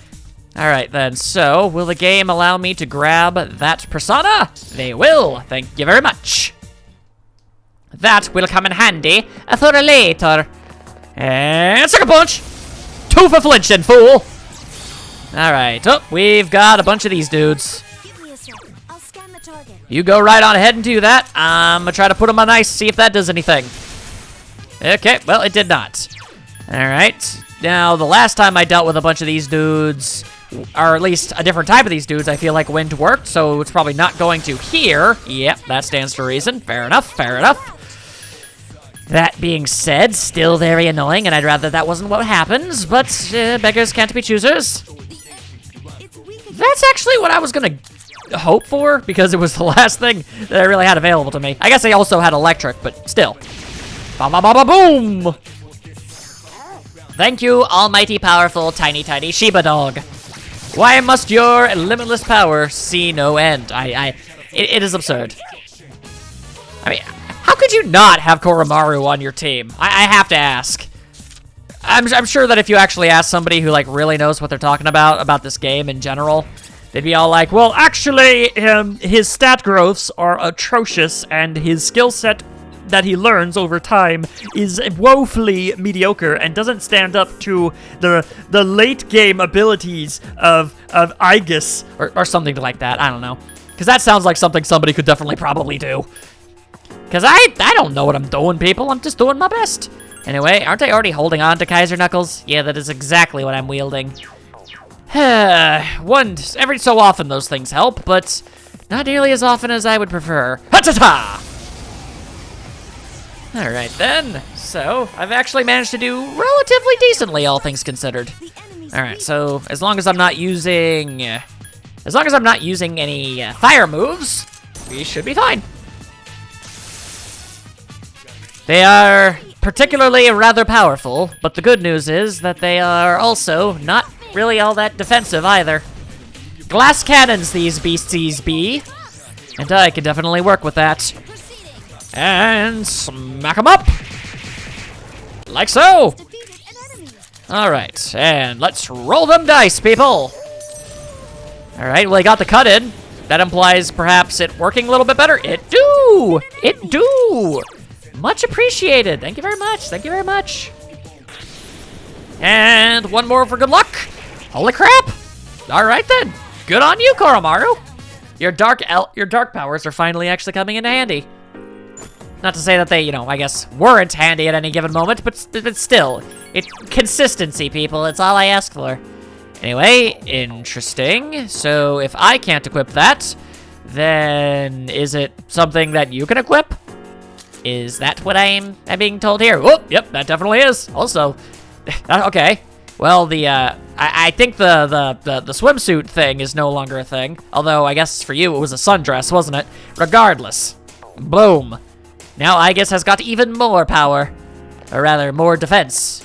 Alright then, so will the game allow me to grab that persona? They will, thank you very much. That will come in handy for later. And sucker punch! 2 for flinching, fool! Alright, oh, we've got a bunch of these dudes. Give me a sec. I'll scan the target. You go right on ahead and do that. I'm gonna try to put them on ice, see if that does anything. Okay, well, it did not. Alright, now the last time I dealt with a bunch of these dudes, or at least a different type of these dudes, I feel like wind worked, so it's probably not going to here. Yep, that stands to reason. Fair enough, fair enough. That being said, still very annoying, and I'd rather that wasn't what happens, but beggars can't be choosers. That's actually what I was gonna hope for, because it was the last thing that I really had available to me. I guess I also had electric, but still. Ba-ba-ba-ba-boom! Thank you, almighty powerful tiny Shiba dog. Why must your limitless power see no end? It is absurd. I mean, how could you not have Koromaru on your team? I have to ask. I'm sure that if you actually ask somebody who, like, really knows what they're talking about this game in general, they'd be all like, well, actually, his stat growths are atrocious, and his skill set that he learns over time is woefully mediocre and doesn't stand up to the late game abilities of Aegis or something like that. I don't know, because that sounds like something somebody could definitely probably do. Because I don't know what I'm doing, people. I'm just doing my best. Anyway, aren't I already holding on to Kaiser Knuckles? Yeah, that is exactly what I'm wielding. Every so often those things help, but not nearly as often as I would prefer. Ha-ta-ta! Alright then, so I've actually managed to do relatively decently, all things considered. Alright, so as long as I'm not using any fire moves, we should be fine. They are particularly rather powerful, but the good news is that they are also not really all that defensive either. Glass cannons these beasties be, and I can definitely work with that. And smack them up! Like so! Alright, and let's roll them dice, people! Alright, well, I got the cut in. That implies perhaps it working a little bit better. It do! It do! Much appreciated. Thank you very much. Thank you very much. And one more for good luck. Holy crap! Alright then. Good on you, Koromaru. Your dark powers are finally actually coming in handy. Not to say that they, I guess, weren't handy at any given moment, but still. Consistency, people. It's all I ask for. Anyway, interesting. So if I can't equip that, then is it something that you can equip? Is that what I'm being told here? Oh, yep, that definitely is. Also, okay. Well, I think the swimsuit thing is no longer a thing. Although, I guess for you, it was a sundress, wasn't it? Regardless. Boom. Now Aegis has got even more power. Or rather, more defense.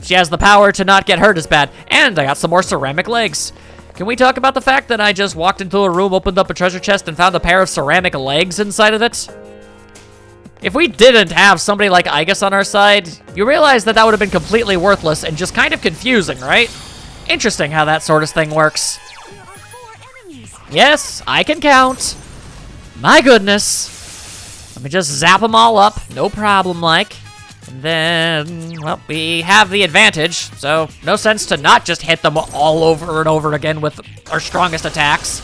She has the power to not get hurt as bad. And I got some more ceramic legs. Can we talk about the fact that I just walked into a room, opened up a treasure chest, and found a pair of ceramic legs inside of it? If we didn't have somebody like Aegis on our side, you realize that would have been completely worthless and just kind of confusing, right? Interesting how that sort of thing works. There are 4 enemies. Yes, I can count. My goodness. Let me just zap them all up, no problem, like. And then, well, we have the advantage, so no sense to not just hit them all over and over again with our strongest attacks.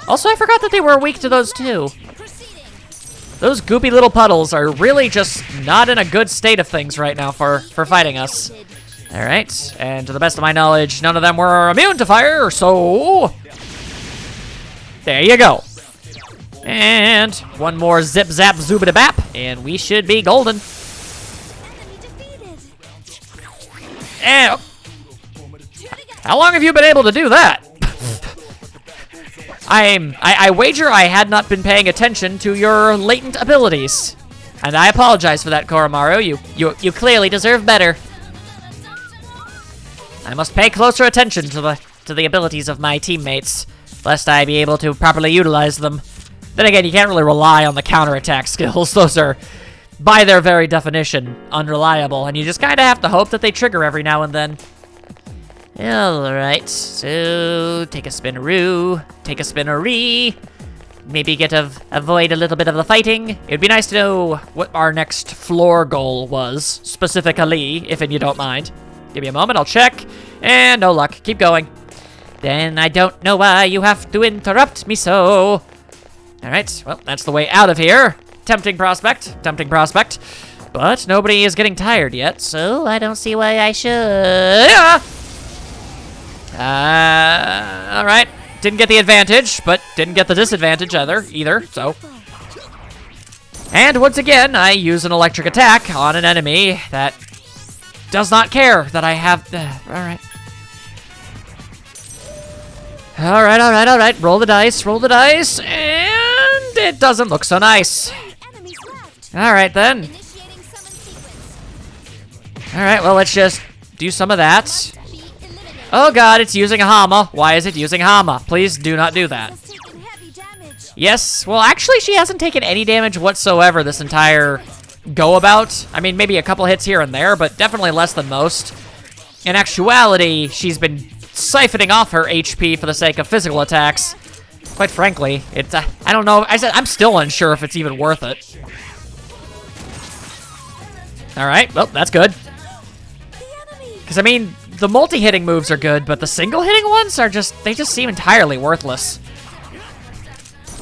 Also, I forgot that they were weak to those too. Those goopy little puddles are really just not in a good state of things right now for fighting us. Alright, and to the best of my knowledge, none of them were immune to fire, so... there you go. And one more zip zap zoobada bap, and we should be golden. And... how long have you been able to do that? I wager I had not been paying attention to your latent abilities. And I apologize for that, Koromaru. You clearly deserve better. I must pay closer attention to the abilities of my teammates, lest I be able to properly utilize them. Then again, you can't really rely on the counterattack skills. Those are, by their very definition, unreliable, and you just kind of have to hope that they trigger every now and then. Alright, so take a spinaroo, take a spinaree. Maybe avoid a little bit of the fighting. It'd be nice to know what our next floor goal was, specifically, if you don't mind. Give me a moment, I'll check. And no luck, keep going. Then I don't know why you have to interrupt me so. Alright, well, that's the way out of here. Tempting prospect, But nobody is getting tired yet, so I don't see why I should. Alright. Didn't get the advantage, but didn't get the disadvantage either, so. And once again, I use an electric attack on an enemy that does not care that I have... Alright. Alright. Roll the dice, and it doesn't look so nice. Alright then. Alright, well, let's just do some of that. Oh god, it's using a Hama. Why is it using Hama? Please do not do that. Yes, well, actually, she hasn't taken any damage whatsoever this entire go-about. I mean, maybe a couple hits here and there, but definitely less than most. In actuality, she's been siphoning off her HP for the sake of physical attacks. Quite frankly, it's, I don't know. I'm still unsure if it's even worth it. Alright, well, that's good. Because, I mean, the multi-hitting moves are good, but the single-hitting ones are they just seem entirely worthless.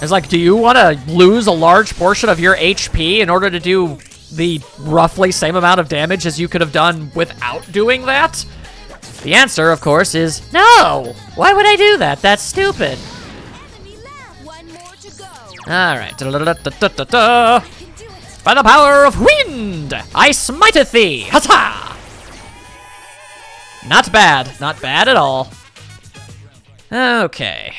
It's like, do you want to lose a large portion of your HP in order to do the roughly same amount of damage as you could have done without doing that? The answer, of course, is no! Why would I do that? That's stupid. Alright. By the power of wind, I smiteth thee! Huzzah! Not bad at all. Okay.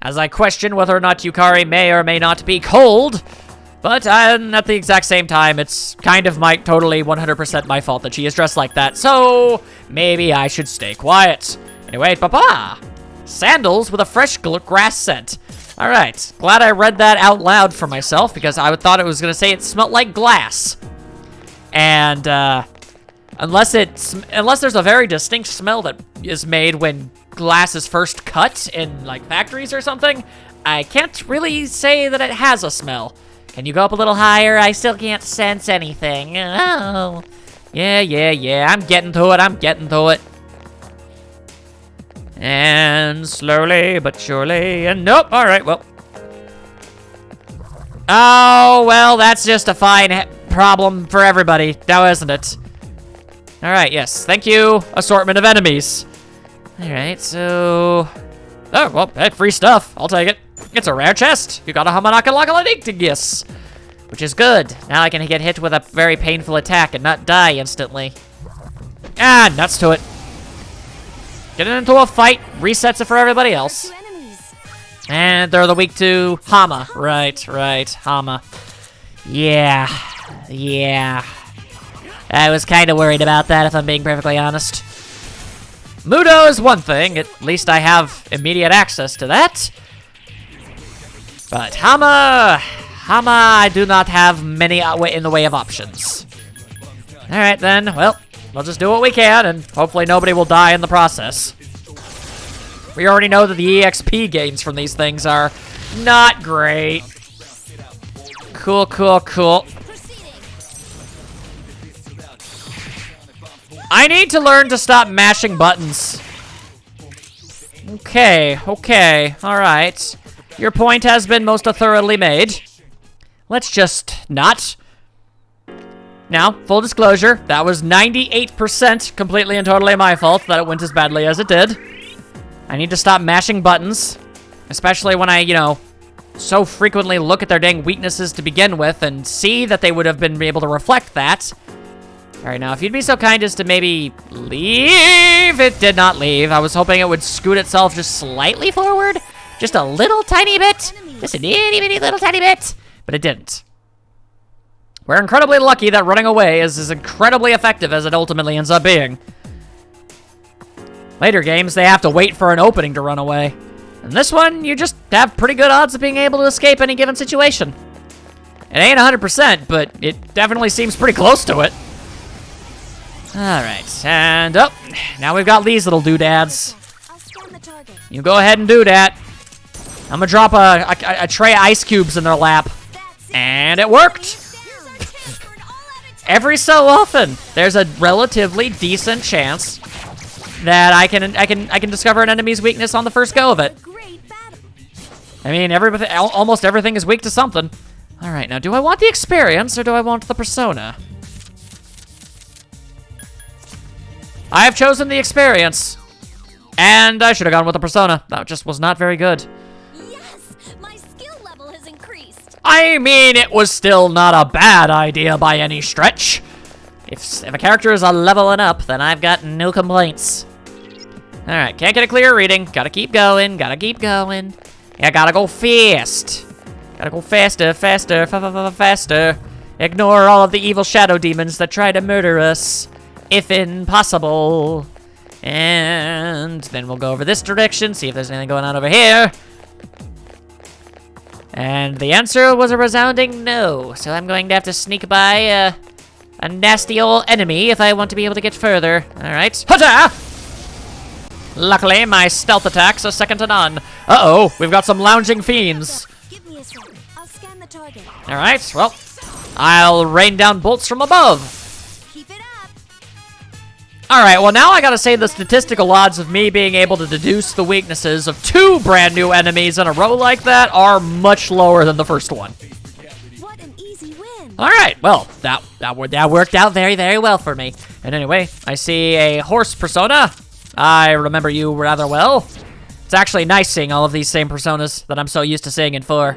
As I question whether or not Yukari may or may not be cold, but at the exact same time, it's kind of totally 100% my fault that she is dressed like that, so maybe I should stay quiet. Anyway, papa! Sandals with a fresh grass scent. Alright, glad I read that out loud for myself, because I thought it was going to say it smelled like glass. And, unless there's a very distinct smell that is made when glass is first cut in, like, factories or something, I can't really say that it has a smell. Can you go up a little higher? I still can't sense anything. Oh. Yeah. I'm getting to it. And slowly but surely, and nope, alright, well. Oh, well, that's just a fine problem for everybody, now isn't it? Alright, yes, thank you, assortment of enemies. Alright, so... Oh, well, hey, free stuff, I'll take it. It's a rare chest, you got a Hamanaka-Laka-Ladictigus, which is good. Now I can get hit with a very painful attack and not die instantly. Ah, nuts to it. Getting into a fight resets it for everybody else. And they're the weak to Hama. Right, Hama. Yeah. I was kind of worried about that, if I'm being perfectly honest. Mudo is one thing. At least I have immediate access to that. But Hama, I do not have many in the way of options. Alright then, well, we'll just do what we can, and hopefully nobody will die in the process. We already know that the EXP gains from these things are not great. Cool. I need to learn to stop mashing buttons. Okay, alright. Your point has been most thoroughly made. Let's just not. Now, full disclosure, that was 98% completely and totally my fault that it went as badly as it did. I need to stop mashing buttons, especially when I, so frequently look at their dang weaknesses to begin with and see that they would have been able to reflect that. All right, now, if you'd be so kind as to maybe leave. It did not leave. I was hoping it would scoot itself just slightly forward. Just a little tiny bit. Just a itty-bitty little tiny bit. But it didn't. We're incredibly lucky that running away is as incredibly effective as it ultimately ends up being. Later games, they have to wait for an opening to run away. In this one, you just have pretty good odds of being able to escape any given situation. It ain't 100%, but it definitely seems pretty close to it. Alright, and now we've got these little doodads. I'll scan the target. You go ahead and do that. I'm gonna drop a tray of ice cubes in their lap. And it worked! Every so often, there's a relatively decent chance that I can discover an enemy's weakness on the first go of it. I mean, almost everything is weak to something. All right, now do I want the experience or do I want the persona? I have chosen the experience, and I should have gone with the persona. That just was not very good. Yes, my skill level has increased. I mean, it was still not a bad idea by any stretch. If a character is a leveling up, then I've got no complaints. All right, can't get a clear reading. Gotta keep going, gotta keep going. Yeah, gotta go fast. Gotta go faster, faster, faster. Ignore all of the evil shadow demons that try to murder us, if impossible. And then we'll go over this direction, see if there's anything going on over here. And the answer was a resounding no, so I'm going to have to sneak by a nasty old enemy if I want to be able to get further. All right, huzzah! Luckily, my stealth attacks are second to none. Uh-oh, we've got some lounging fiends. Give me a second. I'll scan the target. All right, well, I'll rain down bolts from above. Keep it up. All right, well, now I gotta say the statistical odds of me being able to deduce the weaknesses of 2 brand new enemies in a row like that are much lower than the first one. What an easy win. All right, well, that worked out very, very well for me. And anyway, I see a horse persona. I remember you rather well. It's actually nice seeing all of these same personas that I'm so used to seeing in 4.